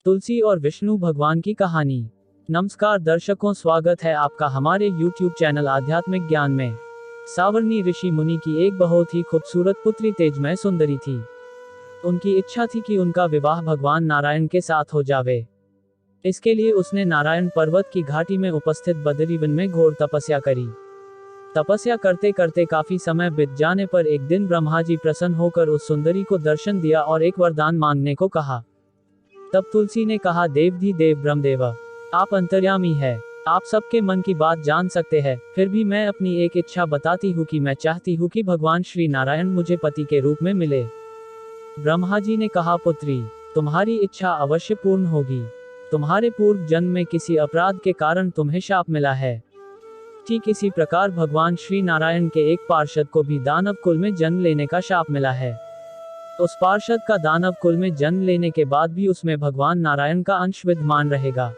तुलसी और विष्णु भगवान की कहानी। नमस्कार दर्शकों, स्वागत है आपका हमारे YouTube चैनल आध्यात्मिक ज्ञान में। सावर्णी ऋषि मुनि की एक बहुत ही खूबसूरत पुत्री तेजमय सुंदरी थी। उनकी इच्छा थी कि उनका विवाह भगवान नारायण के साथ हो जावे। इसके लिए उसने नारायण पर्वत की घाटी में उपस्थित बदरीवन में घोर तपस्या करी। तपस्या करते करते काफी समय बीत जाने पर एक दिन ब्रह्मा जी प्रसन्न होकर उस सुंदरी को दर्शन दिया और एक वरदान मांगने को कहा। तब तुलसी ने कहा, देव ब्रह्मदेव, आप अंतर्यामी है, आप सबके मन की बात जान सकते हैं, फिर भी मैं अपनी एक इच्छा बताती हूँ कि मैं चाहती हूँ कि भगवान श्री नारायण मुझे पति के रूप में मिले। ब्रह्मा जी ने कहा, पुत्री, तुम्हारी इच्छा अवश्य पूर्ण होगी। तुम्हारे पूर्व जन्म में किसी अपराध के कारण तुम्हें शाप मिला है। ठीक इसी प्रकार भगवान श्री नारायण के एक पार्षद को भी दानव कुल में जन्म लेने का शाप मिला है। उस पार्षद का दानव कुल में जन्म लेने के बाद भी उसमें भगवान नारायण का अंश विद्यमान रहेगा।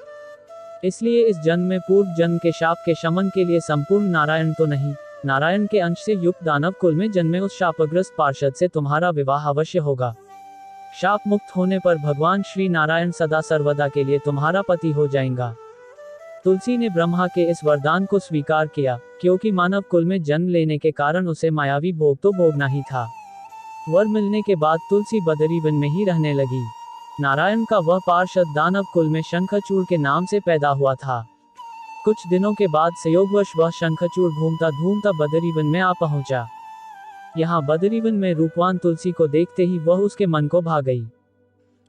इसलिए इस जन्म में पूर्व जन्म के शाप के शमन के लिए संपूर्ण नारायण तो नहीं, नारायण के अंश से युक्त दानव कुल में जन्मे उस शापग्रस्त पार्षद से तुम्हारा विवाह अवश्य होगा। शाप मुक्त होने पर भगवान श्री नारायण सदा सर्वदा के लिए तुम्हारा पति हो जाएगा। तुलसी ने ब्रह्मा के इस वरदान को स्वीकार किया, क्योंकि मानव कुल में जन्म लेने के कारण उसे मायावी भोग तो भोगना ही था। वर मिलने के बाद तुलसी बदरीवन में ही रहने लगी। नारायण का वह पार्षद दानव कुल में शंखचूड़ के नाम से पैदा हुआ था। कुछ दिनों के बाद संयोगवश वह शंखचूड़ घूमता घूमता बदरीवन में आ पहुंचा। यहाँ बदरीवन में रूपवान तुलसी को देखते ही वह उसके मन को भा गई।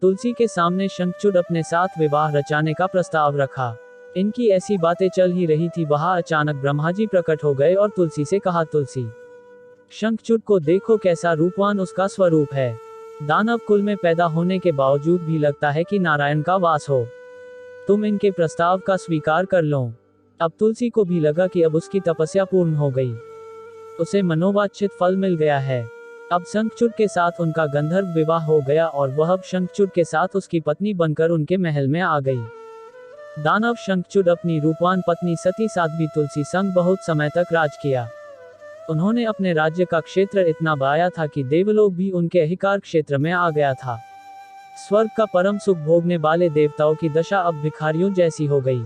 तुलसी के सामने शंखचूड़ अपने साथ विवाह रचाने का प्रस्ताव रखा। इनकी ऐसी बातें चल ही रही थी, वहां अचानक ब्रह्मा जी प्रकट हो गए और तुलसी से कहा, तुलसी, शंखचूड़ को देखो, कैसा रूपवान उसका स्वरूप है। दानव कुल में पैदा होने के बावजूद भी लगता है कि नारायण का वास हो। तुम इनके प्रस्ताव का स्वीकार कर लो। अब तुलसी को भी लगा कि अब उसकी तपस्या पूर्ण हो गई, उसे मनोवांछित फल मिल गया है। अब शंखचूड़ के साथ उनका गंधर्व विवाह हो गया और वह अब शंखचूड़ के साथ उसकी पत्नी बनकर उनके महल में आ गई। दानव शंखचूड़ अपनी रूपवान पत्नी सती साध्वी तुलसी संग बहुत समय तक राज किया। उन्होंने अपने राज्य का क्षेत्र इतना बढ़ाया था कि देवलोक भी उनके अधिकार क्षेत्र में आ गया था। स्वर्ग का परम सुख भोगने वाले देवताओं की दशा अब भिखारियों जैसी हो गई।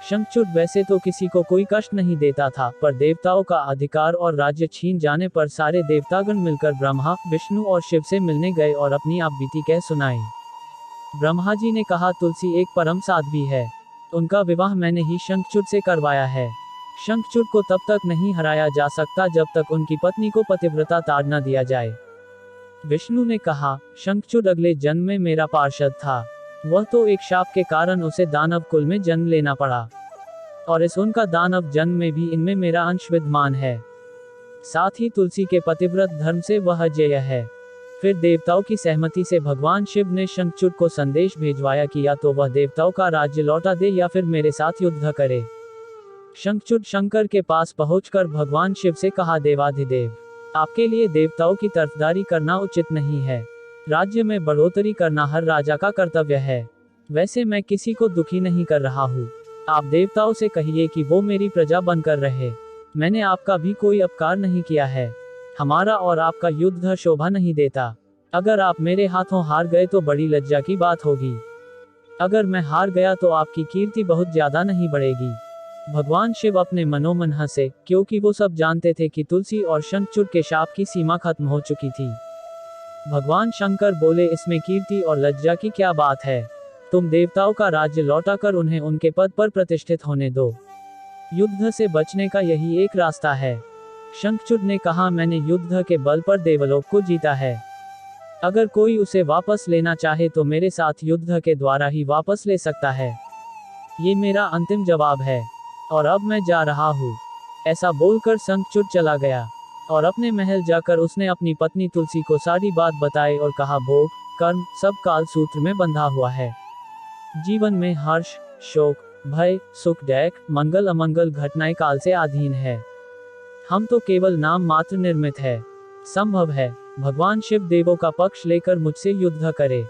शंखचूड़ वैसे तो किसी को कोई कष्ट नहीं देता था, पर देवताओं का अधिकार और राज्य छीन जाने पर सारे देवतागण मिलकर ब्रह्मा, विष्णु और शिव से मिलने गए और अपनी आप बीती कह सुनाई। ब्रह्मा जी ने कहा, तुलसी एक परम साध्वी है, उनका विवाह मैंने ही शंखचूड़ से करवाया है। शंखचूड़ को तब तक नहीं हराया जा सकता जब तक उनकी पत्नी को पतिव्रता ताड़ न दिया जाए। विष्णु ने कहा, शंखचूड़ अगले जन्म में मेरा पार्षद था, वह तो एक शाप के कारण उसे दानव कुल में जन्म लेना पड़ा, और इस उनका दानव जन्म में भी इनमें मेरा अंश विद्यमान है। साथ ही तुलसी के पतिव्रत धर्म से वह अजेय है। फिर देवताओं की सहमति से भगवान शिव ने शंखचूड़ को संदेश भेजवाया कि या तो वह देवताओं का राज्य लौटा दे या फिर मेरे साथ युद्ध करे। शंखचूड़ शंकर के पास पहुंचकर भगवान शिव से कहा, देवाधिदेव, आपके लिए देवताओं की तरफदारी करना उचित नहीं है। राज्य में बढ़ोतरी करना हर राजा का कर्तव्य है। वैसे मैं किसी को दुखी नहीं कर रहा हूँ। आप देवताओं से कहिए कि वो मेरी प्रजा बनकर रहे। मैंने आपका भी कोई अपकार नहीं किया है। हमारा और आपका युद्ध शोभा नहीं देता। अगर आप मेरे हाथों हार गए तो बड़ी लज्जा की बात होगी। अगर मैं हार गया तो आपकी कीर्ति बहुत ज्यादा नहीं बढ़ेगी। भगवान शिव अपने मनोमन हंसे, क्योंकि वो सब जानते थे कि तुलसी और शंखचूड़ के शाप की सीमा खत्म हो चुकी थी। भगवान शंकर बोले, इसमें कीर्ति और लज्जा की क्या बात है। तुम देवताओं का राज्य लौटाकर उन्हें उनके पद पर प्रतिष्ठित होने दो। युद्ध से बचने का यही एक रास्ता है। शंखचूड़ ने कहा, मैंने युद्ध के बल पर देवलोक को जीता है। अगर कोई उसे वापस लेना चाहे तो मेरे साथ युद्ध के द्वारा ही वापस ले सकता है। ये मेरा अंतिम जवाब है, और अब मैं जा रहा हूँ। ऐसा बोलकर शंखचूड़ चला गया, और अपने महल जाकर उसने अपनी पत्नी तुलसी को सारी बात बताई और कहा, भोग, कर्म सब काल सूत्र में बंधा हुआ है। जीवन में हर्ष, शोक, भय, सुख, दैक, मंगल अमंगल घटनाएं काल से अधीन है। हम तो केवल नाम मात्र निर्मित है। संभव है भगवान शिव देवों का पक्ष लेकर मुझसे युद्ध करे।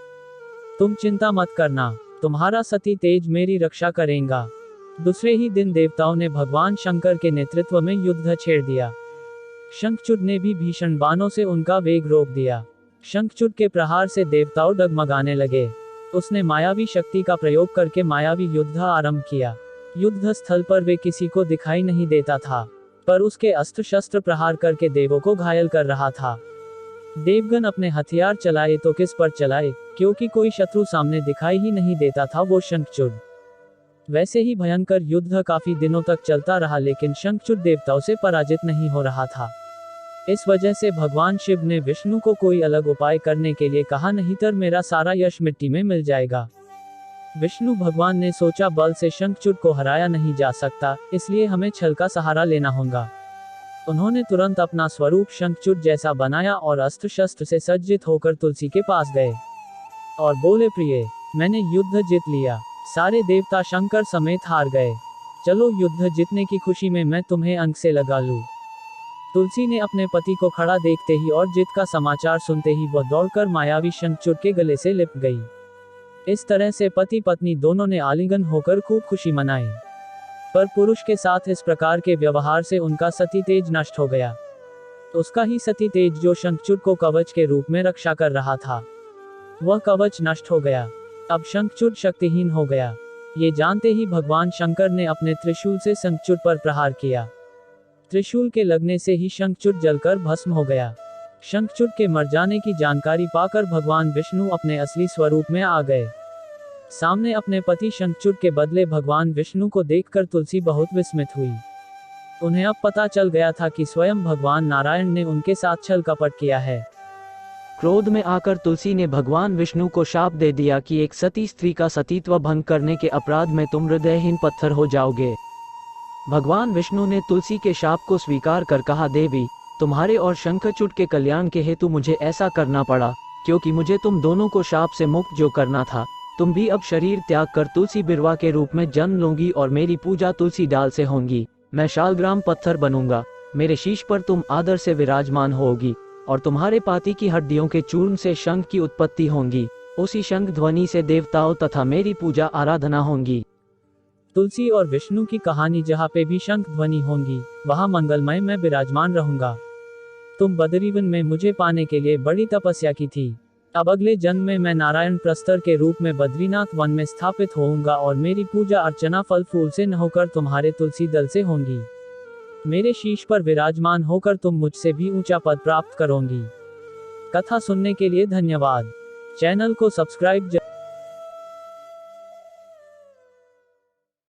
तुम चिंता मत करना, तुम्हारा सती तेज मेरी रक्षा करेगा। दूसरे ही दिन देवताओं ने भगवान शंकर के नेतृत्व में युद्ध छेड़ दिया। शंखचूड़ ने भी भीषण बाणों से उनका वेग रोक दिया। शंखचूड़ के प्रहार से देवताओं डगमगाने लगे। उसने मायावी शक्ति का प्रयोग करके मायावी युद्ध आरंभ किया। युद्ध स्थल पर वे किसी को दिखाई नहीं देता था, पर उसके अस्त्र शस्त्र प्रहार करके देवों को घायल कर रहा था। देवगण अपने हथियार चलाए तो किस पर चलाए, क्योंकि कोई शत्रु सामने दिखाई ही नहीं देता था, वो शंखचूड़। वैसे ही भयंकर युद्ध काफी दिनों तक चलता रहा, लेकिन शंखचूड़ देवताओं से पराजित नहीं हो रहा था। इस वजह से भगवान शिव ने विष्णु को कोई अलग उपाय करने के लिए कहा, नहीं तो मेरा सारा यश मिट्टी में मिल जाएगा। विष्णु भगवान ने सोचा, बल से शंखचूड़ को हराया नहीं जा सकता, इसलिए हमें छल का सहारा लेना होगा। उन्होंने तुरंत अपना स्वरूप शंखचूड़ जैसा बनाया और अस्त्र शस्त्र से सज्जित होकर तुलसी के पास गए और बोले, प्रिय, मैंने युद्ध जीत लिया। सारे देवता शंकर समेत हार गए। चलो युद्ध जीतने की खुशी में मैं तुम्हें अंक से लगा लूं। तुलसी ने अपने पति को खड़ा देखते ही और जीत का समाचार सुनते ही वह दौड़कर मायावी शंखचूड़ के गले से लिपट गई। इस तरह से पति पत्नी दोनों ने आलिंगन होकर खूब खुशी मनाई। पर पुरुष के साथ इस प्रकार के व्यवहार से उनका सती तेज नष्ट हो गया। उसका ही सती तेज जो शंखचूड़ को कवच के रूप में रक्षा कर रहा था, वह कवच नष्ट हो गया। अब शंखचूड़ शक्तिहीन हो गया। ये जानते ही भगवान शंकर ने अपने त्रिशूल से शंखचूड़ पर प्रहार किया। त्रिशूल के लगने से ही शंखचूड़ जलकर भस्म हो गया। शंखचूड़ के मर जाने की जानकारी पाकर भगवान विष्णु अपने असली स्वरूप में आ गए। सामने अपने पति शंखचूड़ के बदले भगवान विष्णु को देखकर तुलसी बहुत विस्मित हुई। उन्हें अब पता चल गया था कि स्वयं भगवान नारायण ने उनके साथ छल कपट किया है। क्रोध में आकर तुलसी ने भगवान विष्णु को शाप दे दिया कि एक सती स्त्री का सतीत्व भंग करने के अपराध में तुम हृदयहीन पत्थर हो जाओगे। भगवान विष्णु ने तुलसी के शाप को स्वीकार कर कहा, देवी, तुम्हारे और शंखचूड़ के कल्याण के हेतु मुझे ऐसा करना पड़ा, क्योंकि मुझे तुम दोनों को शाप से मुक्त जो करना था। तुम भी अब शरीर त्याग कर तुलसी बिरवा के रूप में जन्म लोगी और मेरी पूजा तुलसी डाल से होगी। मैं शालग्राम पत्थर बनूंगा, मेरे शीश पर तुम आदर से विराजमान होगी और तुम्हारे पाती की हड्डियों के चूर्ण से शंख की उत्पत्ति होगी। उसी शंख ध्वनि से देवताओं तथा मेरी पूजा आराधना होंगी। तुलसी और विष्णु की कहानी, जहाँ पे भी शंख ध्वनि होंगी वहाँ मंगलमय मैं विराजमान रहूंगा। तुम बदरीवन में मुझे पाने के लिए बड़ी तपस्या की थी। अब अगले जन्म में मैं नारायण प्रस्तर के रूप में बद्रीनाथ वन में स्थापित होऊंगा और मेरी पूजा अर्चना फल फूल से न होकर तुम्हारे तुलसी दल से होंगी। मेरे शीश पर विराजमान होकर तुम मुझसे भी ऊंचा पद प्राप्त करोगी। कथा सुनने के लिए धन्यवाद। चैनल को सब्सक्राइब